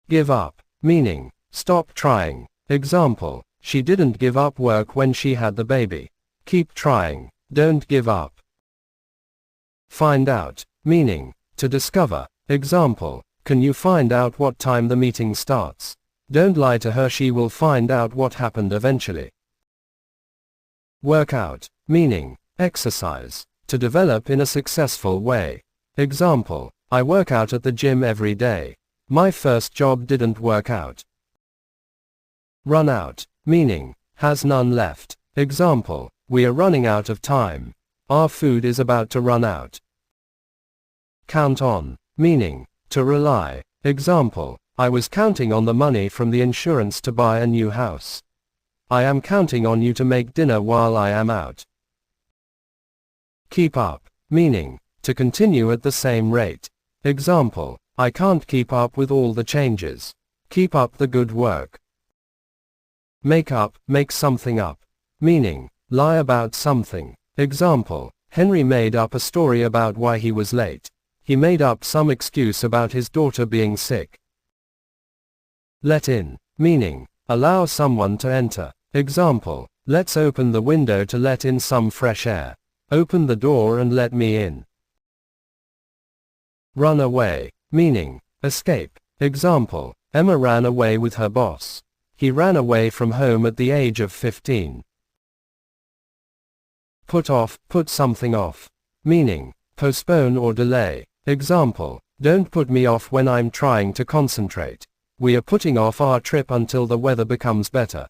Give up, meaning, stop trying. Example, she didn't give up work when she had the baby. Keep trying, don't give up. Find out, meaning, to discover. Example, can you find out what time the meeting starts? Don't lie to her, she will find out what happened eventually. Work out, meaning, exercise, to develop in a successful way. Example, I work out at the gym every day. My first job didn't work out. Run out, meaning, has none left. Example, we are running out of time. Our food is about to run out. Count on, meaning, to rely. Example, I was counting on the money from the insurance to buy a new house. I am counting on you to make dinner while I am out. Keep up, meaning, to continue at the same rate. Example, I can't keep up with all the changes. Keep up the good work. Make up, make something up, meaning, lie about something. Example, Henry made up a story about why he was late. He made up some excuse about his daughter being sick. Let in, meaning, allow someone to enter. Example, let's open the window to let in some fresh air. Open the door and let me in. Run away, meaning, escape. Example, Emma ran away with her boss. He ran away from home at the age of 15. Put off, put something off, meaning, postpone or delay. Example, don't put me off when I'm trying to concentrate. We are putting off our trip until the weather becomes better.